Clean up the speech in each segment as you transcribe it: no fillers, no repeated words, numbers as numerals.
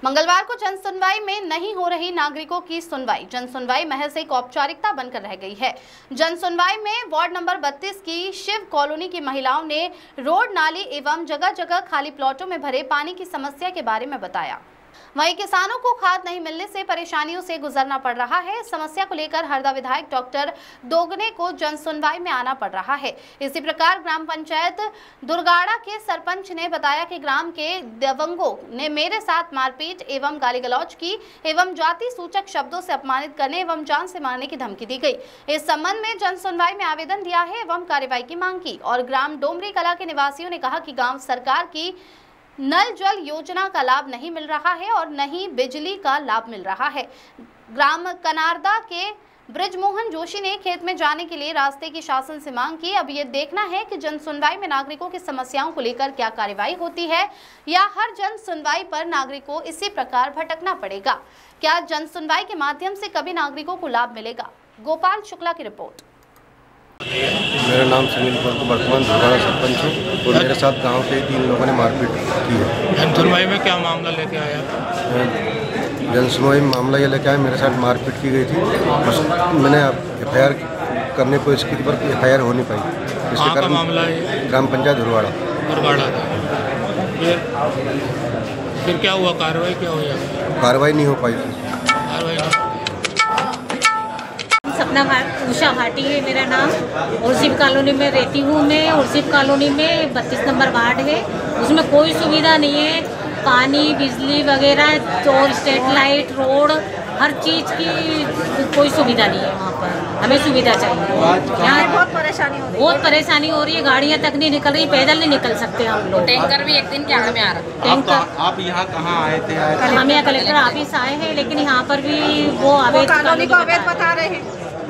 मंगलवार को जन सुनवाई में नहीं हो रही नागरिकों की सुनवाई। जन सुनवाई महज एक औपचारिकता बनकर रह गई है। जन सुनवाई में वार्ड नंबर 32 की शिव कॉलोनी की महिलाओं ने रोड, नाली एवं जगह जगह खाली प्लॉटों में भरे पानी की समस्या के बारे में बताया। वहीं किसानों को खाद नहीं मिलने से परेशानियों से गुजरना पड़ रहा है। इस समस्या को लेकर हरदा विधायक डॉक्टर दोगने को जन सुनवाई में आना पड़ रहा है। इसी प्रकार ग्राम पंचायत दुर्गाड़ा के सरपंच ने बताया कि ग्राम के दबंगों ने मेरे साथ मारपीट एवं गाली गलौज की एवं जाति सूचक शब्दों से अपमानित करने एवं जान से मारने की धमकी दी गई। इस संबंध में जन सुनवाई में आवेदन दिया है एवं कार्रवाई की मांग की। और ग्राम डोमरी कला के निवासियों ने कहा कि गाँव सरकार की नल जल योजना का लाभ नहीं मिल रहा है और न ही बिजली का लाभ मिल रहा है। ग्राम कनारदा के ब्रिजमोहन जोशी ने खेत में जाने के लिए रास्ते की शासन से मांग की। अब ये देखना है कि जन सुनवाई में नागरिकों की समस्याओं को लेकर क्या कार्रवाई होती है या हर जन सुनवाई पर नागरिकों को इसी प्रकार भटकना पड़ेगा। क्या जन सुनवाई के माध्यम से कभी नागरिकों को लाभ मिलेगा? गोपाल शुक्ला की रिपोर्ट। मेरा नाम सुनील कुमार, वर्तमान दुर्गाड़ा सरपंच हूँ और मेरे साथ गांव के 3 लोगों ने मारपीट की है। जन सुनवाई में क्या मामला लेके आया? जन सुनवाई में मामला ये लेके आया, मेरे साथ मारपीट की गई थी। मैंने FIR करने को इसके पर FIR हो नहीं पाई। इसके कारण मामला है ग्राम पंचायत दुर्गाड़ा फिर क्या हुआ? कार्रवाई क्या हुई? कार्रवाई नहीं हो पाई। सपना उषा भाटी है मेरा नाम और शिव कॉलोनी में रहती हूँ मैं। और शिव कॉलोनी में 32 नंबर वार्ड है, उसमें कोई सुविधा नहीं है। पानी, बिजली वगैरह और स्ट्रीट लाइट, रोड, हर चीज़ की कोई सुविधा नहीं है वहाँ पर। हमें सुविधा चाहिए। यहाँ बहुत परेशानी हो रही है। गाड़ियाँ तक नहीं निकल रही, पैदल नहीं निकल सकते हम लोग। टैंकर भी एक दिन क्या हमें आ रहा? टैंकर आप यहाँ कहाँ आए थे? हम यहाँ कलेक्टर ऑफिस आए हैं, लेकिन यहाँ पर भी वो अवैध कॉलोनी को अवैध बता रहे हैं।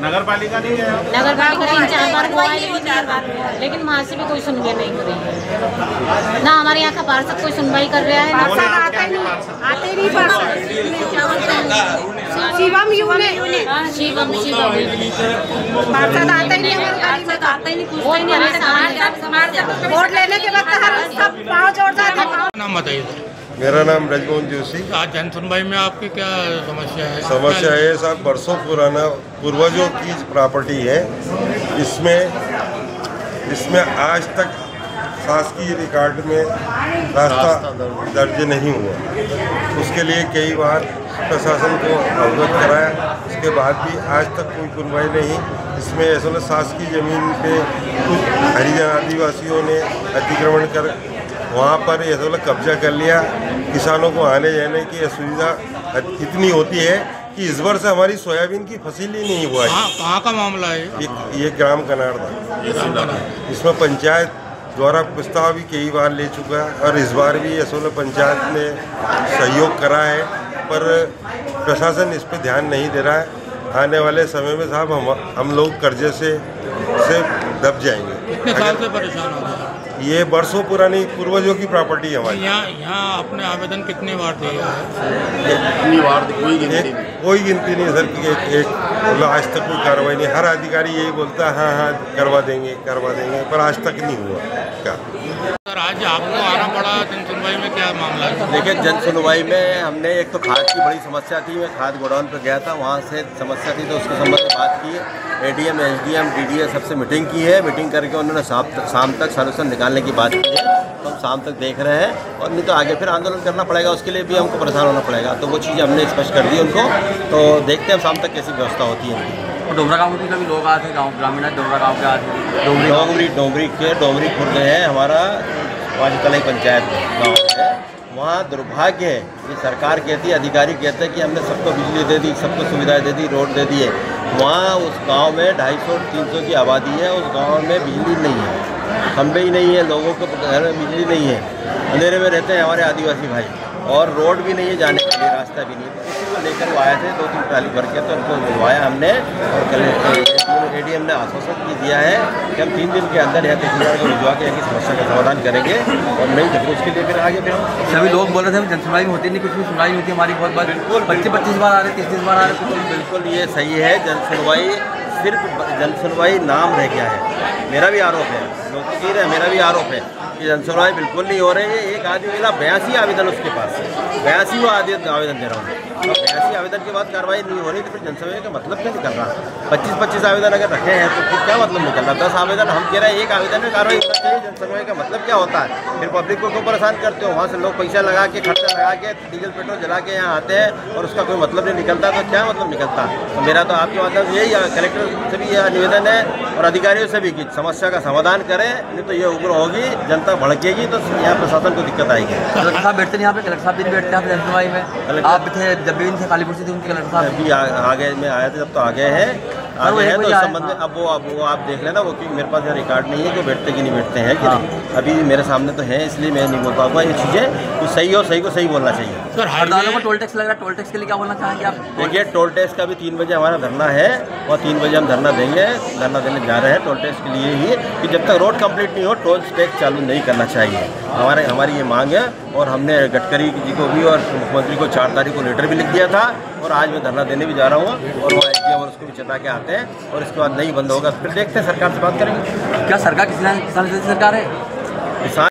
नगर पालिका नहीं है? नगर पालिका 3-4 बार हुआ है, लेकिन वहाँ से भी कोई सुनवाई नहीं हो रही है। ना हमारे यहाँ का पार्षद कोई सुनवाई कर रहा है, वोट लेने के वक्त सब पाँव जोड़ जाते हैं। नाम बताइए। मेरा नाम ब्रिजमोहन जोशी। आज जन सुनवाई में आपकी क्या समस्या है? समस्या है साहब, बरसों पुराना पूर्वजों की प्रॉपर्टी है। इसमें आज तक शासकीय रिकॉर्ड में रास्ता दर्ज नहीं हुआ। उसके लिए कई बार प्रशासन को अवगत कराया, उसके बाद भी आज तक कोई सुनवाई नहीं। इसमें ऐसा शासकीय ज़मीन पे कुछ हरिजन आदिवासियों ने अतिक्रमण कर वहाँ पर ऐसा कब्जा कर लिया। किसानों को आने जाने की असुविधा इतनी होती है कि इस वर्ष हमारी सोयाबीन की फसल ही नहीं हुआ है। कहाँ का मामला है? ये ग्राम कनारदा। इसमें पंचायत द्वारा प्रस्ताव भी कई बार ले चुका है और इस बार भी ऐसा पंचायत ने सहयोग करा है, पर प्रशासन इस पर ध्यान नहीं दे रहा है। आने वाले समय में साहब हम लोग कर्जे से दब जाएंगे। कितने साल से परेशान हो गए? ये बरसों पुरानी पूर्वजों की प्रॉपर्टी है हमारी। यहाँ अपने आवेदन कितनी बार दिया है? कोई गिनती नहीं सर कि एक मतलब आज तक कोई कार्रवाई नहीं। हर अधिकारी यही बोलता है हाँ करवा देंगे, पर आज तक नहीं हुआ। क्या सर आज आपको आना पड़ा जन सुनवाई में? क्या मामला है? देखिए, जन सुनवाई में हमने एक तो खाद की बड़ी समस्या थी। मैं खाद गोडाउन पर गया था, वहाँ से समस्या थी तो उसके संबंध में बात की। ADM, SDM, DDA सबसे मीटिंग की है। मीटिंग करके उन्होंने शाम तक सॉल्यूशन निकालने की बात की है, तो हम शाम तक देख रहे हैं। और नहीं तो आगे फिर आंदोलन करना पड़ेगा, उसके लिए भी हमको परेशान होना पड़ेगा। तो वो चीज़ हमने स्पष्ट कर दी उनको, तो देखते हैं शाम तक कैसी व्यवस्था होती है। और डोमरा गाँव में भी लोग आते हैं, गाँव ग्रामीण डोमरा गाँव के आते डोमरी खुर्द है हमारा वाजकलाई पंचायत गाँव है। वहाँ दुर्भाग्य है कि सरकार कहती है, अधिकारी कहते हैं कि हमने सबको बिजली दे दी, सबको सुविधाएं दे दी, रोड दे दी है। वहाँ उस गांव में 250-300 की आबादी है। उस गांव में बिजली नहीं है, खंभे ही नहीं है, लोगों को घर में बिजली नहीं है, अंधेरे में रहते हैं हमारे आदिवासी भाई। और रोड भी नहीं है, जाने के लिए रास्ता भी नहीं है। तो उसी को लेकर वो आए थे 2-3 ट्राली भर के, तो उनको बुलवाया हमने। और कल ADM ने आश्वासन दिया है कि हम 3 दिन के अंदर यहाँ तहसीलदार को भिजवा के यहाँ की समस्या का समाधान करेंगे। और नहीं तो उसके लिए फिर आगे फिर सभी लोग बोल रहे थे जन सुनवाई होती नहीं, कुछ भी सुनवाई होती है हमारी। बहुत बार बिल्कुल 25 बार आ रहे, 30 बार आ रहे। बिल्कुल ये सही है। जन सुनवाई सिर्फ जन सुनवाई नाम रह गया है। मेरा भी आरोप है, लोग कह रहे हैं, मेरा भी आरोप है कि जनसुनवाई बिल्कुल नहीं हो रही है। एक आदमी मिला 82 आवेदन उसके पास, 82 वो आवेदन दे रहा हूँ, तो 82 आवेदन के बाद कार्रवाई नहीं हो रही तो फिर जनसुनवाई का मतलब क्या निकल रहा? 25-25 आवेदन अगर रखे हैं तो फिर क्या मतलब निकल रहा? 10 आवेदन हम कह रहे हैं, एक आवेदन में कार्रवाई होना चाहिए। जनसुनवाई का मतलब क्या होता है? फिर पब्लिक को क्यों परेशान करते हो? वहाँ से लोग पैसा लगा के, खर्चा लगा के, डीजल पेट्रोल जला के यहाँ आते हैं और उसका कोई मतलब नहीं निकलता, तो क्या मतलब निकलता? तो मेरा तो आपके मतलब यही कलेक्टर से भी यह निवेदन है और अधिकारियों से भी कि समस्या का समाधान करें, नहीं तो ये उग्र होगी, जनता भड़केगी, तो यहाँ प्रशासन को दिक्कत आएगी। कलेक्टर साहब बैठते नहीं यहाँ पे, कलेक्टर साहब भी नहीं बैठते यहाँ पे जनसुनवाई में। आप थे जब भी थे कालीपुर से थे उनके कलेक्टर साहब अभी आगे में आए थे, जब तो आगे हैं, आगे हैं, तो इस संबंध में अब वो आप देख लेना, वो क्योंकि मेरे पास यह रिकॉर्ड नहीं है कि बैठते कि नहीं बैठते हैं कि नहीं। अभी मेरे सामने तो है, इसलिए मैं नहीं बोल पाऊँगा। ये चीज़ें कुछ सही हो, सही को सही बोलना चाहिए। सर हरदालों को टोल टैक्स लग रहा है, टोल टैक्स के लिए क्या बोलना चाहेंगे आप? देखिए, टोल टैक्स का भी 3 बजे हमारा धरना है और 3 बजे हम धरना देंगे, धरना देने जा रहे हैं टोल टैक्स के लिए ही कि जब तक रोड कंप्लीट नहीं हो टोल टैक्स चालू नहीं करना चाहिए। हमारी ये मांग है और हमने गडकरी जी को भी और मुख्यमंत्री को 4 तारीख को लेटर भी लिख दिया था और आज मैं धरना देने भी जा रहा हूँ और वो एसडीएम और उसको भी चेता के आते हैं और इसके बाद नहीं बंद होगा फिर देखते हैं, सरकार से बात करेंगे। क्या सरकार किसान सरकार है? किसान